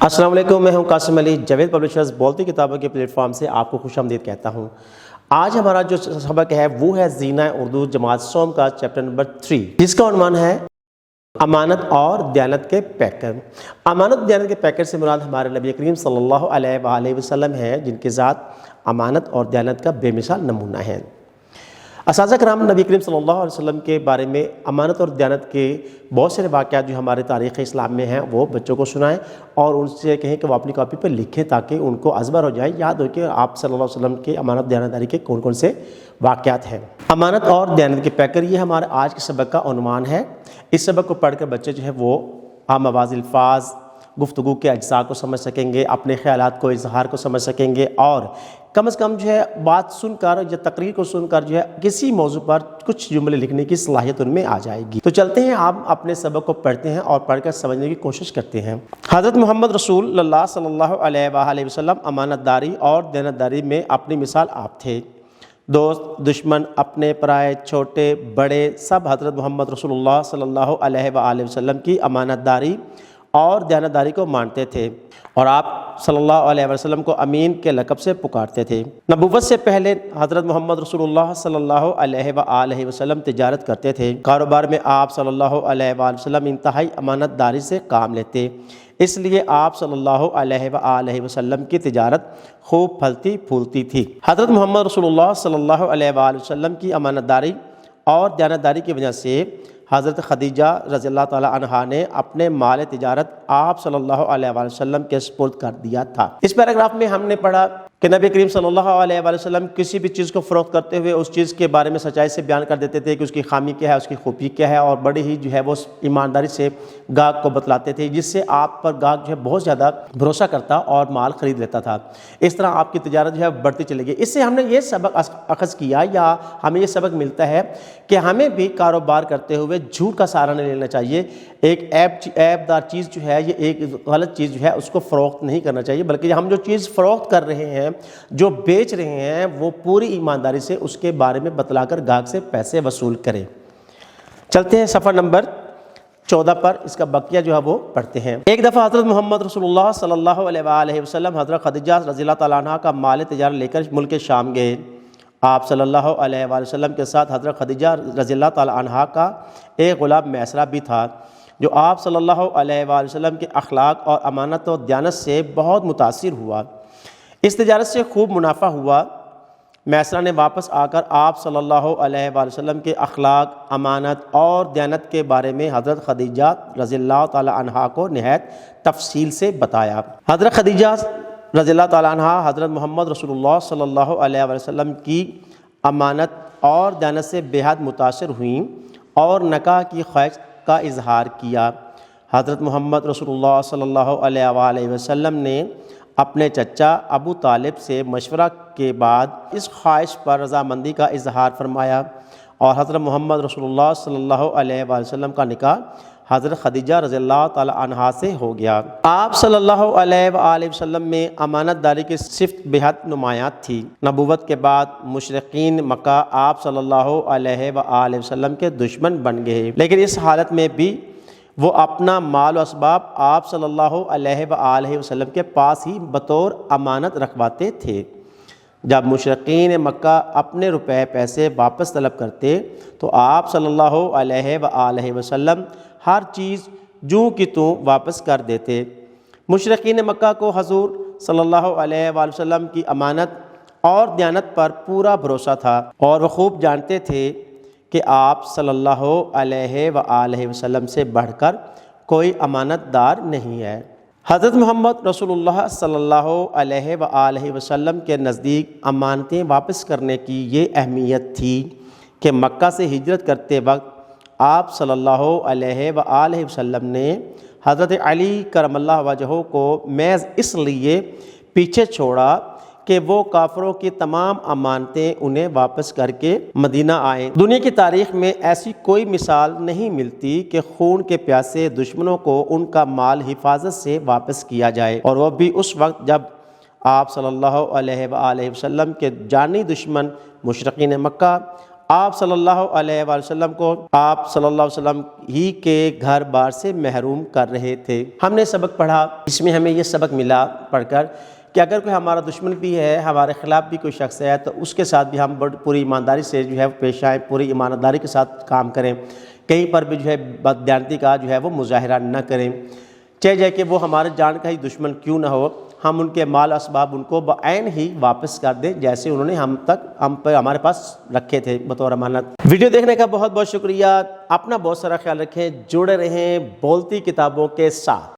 السلام علیکم، میں ہوں قاسم علی، جاوید پبلشرز بولتی کتابوں کے پلیٹ فارم سے آپ کو خوش آمدید کہتا ہوں۔ آج ہمارا جو سبق ہے وہ ہے زینہ اردو جماعت سوم کا چیپٹر نمبر 3، جس کا عنوان ہے امانت اور دیانت کے پیکر۔ امانت دیانت کے پیکر سے مراد ہمارے نبی کریم صلی اللہ علیہ وآلہ وسلم ہے، جن کے ذات امانت اور دیانت کا بے مثال نمونہ ہے۔ اساتذہ کرام نبی کریم صلی اللہ علیہ وسلم کے بارے میں امانت اور دیانت کے بہت سے واقعات جو ہمارے تاریخ اسلام میں ہیں وہ بچوں کو سنائیں اور ان سے کہیں کہ وہ اپنی کاپی پر لکھیں تاکہ ان کو ازبر ہو جائے، یاد ہو کہ آپ صلی اللہ علیہ وسلم کے امانت دیانتداری کے کون کون سے واقعات ہیں۔ امانت اور دیانت کے پیکر، یہ ہمارے آج کے سبق کا عنوان ہے۔ اس سبق کو پڑھ کر بچے جو ہے وہ عام آواز الفاظ، گفتگو کے اجزاء کو سمجھ سکیں گے، اپنے خیالات کو اظہار کو سمجھ سکیں گے، اور کم از کم جو ہے بات سن کر یا تقریر کو سن کر جو ہے کسی موضوع پر کچھ جملے لکھنے کی صلاحیت ان میں آ جائے گی۔ تو چلتے ہیں، آپ اپنے سبق کو پڑھتے ہیں اور پڑھ کر سمجھنے کی کوشش کرتے ہیں۔ حضرت محمد رسول اللہ صلی اللہ علیہ وآلہ وسلم امانت داری اور دیانتداری میں اپنی مثال آپ تھے۔ دوست، دشمن، اپنے پرائے، چھوٹے بڑے، سب حضرت محمد رسول اللہ صلی اللہ علیہ وآلہ وسلم کی امانت داری اور دیانتداری کو مانتے تھے، اور آپ صلی اللہ علیہ وسلم کو امین کے لقب سے پکارتے تھے۔ نبوت سے پہلے حضرت محمد رسول اللہ صلی اللہ علیہ وآلہ وسلم تجارت کرتے تھے۔ کاروبار میں آپ صلی اللہ علیہ وآلہ وسلم انتہائی امانت داری سے کام لیتے، اس لیے آپ صلی اللہ علیہ وآلہ وسلم کی تجارت خوب پھلتی پھولتی تھی۔ حضرت محمد رسول اللہ صلی اللہ علیہ وآلہ وسلم کی امانت داری اور دیانتداری کی وجہ سے حضرت خدیجہ رضی اللہ تعالی عنہا نے اپنے مال تجارت آپ صلی اللہ علیہ وآلہ وسلم کے سپرد کر دیا تھا۔ اس پیراگراف میں ہم نے پڑھا کہ نبی کریم صلی اللہ علیہ وآلہ وسلم کسی بھی چیز کو فروخت کرتے ہوئے اس چیز کے بارے میں سچائی سے بیان کر دیتے تھے کہ اس کی خامی کیا ہے، اس کی خوبی کیا ہے، اور بڑی ہی جو ہے وہ ایمانداری سے گاہک کو بتلاتے تھے، جس سے آپ پر گاہک جو ہے بہت زیادہ بھروسہ کرتا اور مال خرید لیتا تھا۔ اس طرح آپ کی تجارت جو ہے بڑھتی چلی گئی۔ اس سے ہم نے یہ سبق اخذ کیا، یا ہمیں یہ سبق ملتا ہے کہ ہمیں بھی کاروبار کرتے ہوئے جھوٹ کا سہارا نہیں لینا چاہیے۔ ایک عیب دار چیز جو ہے، یہ ایک غلط چیز جو ہے، اس کو فروخت نہیں کرنا چاہیے، بلکہ ہم جو چیز فروخت کر رہے ہیں، جو بیچ رہے ہیں، وہ پوری ایمانداری سے اس کے بارے میں بتلا کر گاہک سے پیسے وصول کریں۔ چلتے ہیں صفحہ نمبر 14 پر، اس کا بقیہ جو ہے وہ پڑھتے ہیں۔ ایک دفعہ حضرت محمد رسول اللہ صلی اللہ علیہ وآلہ وسلم حضرت خدیجہ رضی اللہ تعالیٰ عنہ کا مال تجارت لے کر ملک شام گئے۔ آپ صلی اللہ علیہ وآلہ وسلم کے ساتھ حضرت خدیجہ رضی اللہ تعالیٰ عنہ کا ایک غلام میسرہ بھی تھا، جو آپ صلی اللہ علیہ وآلہ وسلم کے اخلاق اور امانت و دیانت سے بہت متاثر ہوا۔ اس تجارت سے خوب منافع ہوا۔ میسرہ نے واپس آ کر آپ صلی اللہ علیہ وآلہ وسلم کے اخلاق، امانت اور دیانت کے بارے میں حضرت خدیجہ رضی اللہ تعالیٰ عنہ کو نہایت تفصیل سے بتایا۔ حضرت خدیجہ رضی اللہ تعالیٰ عنہ حضرت محمد رسول اللہ صلی اللہ علیہ وآلہ وسلم کی امانت اور دیانت سے بے حد متاثر ہوئیں اور نکاح کی خواہش کا اظہار کیا۔ حضرت محمد رسول اللہ صلی اللہ علیہ وآلہ وسلم نے اپنے چچا ابو طالب سے مشورہ کے بعد اس خواہش پر رضامندی کا اظہار فرمایا، اور حضرت محمد رسول اللہ صلی اللہ علیہ وآلہ وسلم کا نکاح حضرت خدیجہ رضی اللہ تعالی عنہا سے ہو گیا۔ آپ صلی اللہ علیہ وآلہ وسلم میں امانت داری کی صفت بے حد نمایاں تھی۔ نبوت کے بعد مشرکین مکہ آپ صلی اللہ علیہ وآلہ وسلم کے دشمن بن گئے، لیکن اس حالت میں بھی وہ اپنا مال و اسباب آپ صلی اللہ علیہ وآلہ وسلم کے پاس ہی بطور امانت رکھواتے تھے۔ جب مشرکین مکہ اپنے روپے پیسے واپس طلب کرتے تو آپ صلی اللہ علیہ وآلہ وسلم ہر چیز جوں کی توں واپس کر دیتے۔ مشرکین مکہ کو حضور صلی اللہ علیہ وآلہ وسلم کی امانت اور دیانت پر پورا بھروسہ تھا، اور وہ خوب جانتے تھے کہ آپ صلی اللہ علیہ وآلہ وسلم سے بڑھ کر کوئی امانت دار نہیں ہے۔ حضرت محمد رسول اللہ صلی اللہ علیہ وآلہ وسلم کے نزدیک امانتیں واپس کرنے کی یہ اہمیت تھی کہ مکہ سے ہجرت کرتے وقت آپ صلی اللہ علیہ وآلہ وسلم نے حضرت علی کرم اللہ وجہہ کو محض اس لیے پیچھے چھوڑا کہ وہ کافروں کی تمام امانتیں انہیں واپس کر کے مدینہ آئیں۔ دنیا کی تاریخ میں ایسی کوئی مثال نہیں ملتی کہ خون کے پیاسے دشمنوں کو ان کا مال حفاظت سے واپس کیا جائے، اور وہ بھی اس وقت جب آپ صلی اللہ علیہ وآلہ وسلم کے جانی دشمن مشرکین مکہ آپ صلی اللہ علیہ وآلہ وسلم کو آپ صلی اللہ علیہ وسلم ہی کے گھر بار سے محروم کر رہے تھے۔ ہم نے سبق پڑھا، اس میں ہمیں یہ سبق ملا پڑھ کر کہ اگر کوئی ہمارا دشمن بھی ہے، ہمارے خلاف بھی کوئی شخص ہے، تو اس کے ساتھ بھی ہم پوری ایمانداری سے جو ہے پیش آئیں، پوری ایمانداری کے ساتھ کام کریں، کہیں پر بھی جو ہے بددیانتی کا جو ہے وہ مظاہرہ نہ کریں، چاہے جائے کہ وہ ہمارے جان کا ہی دشمن کیوں نہ ہو، ہم ان کے مال اسباب ان کو بعین ہی واپس کر دیں جیسے انہوں نے ہمارے پاس رکھے تھے بطور امانت۔ ویڈیو دیکھنے کا بہت بہت شکریہ، اپنا بہت سارا خیال رکھیں، جڑے رہیں بولتی کتابوں کے ساتھ۔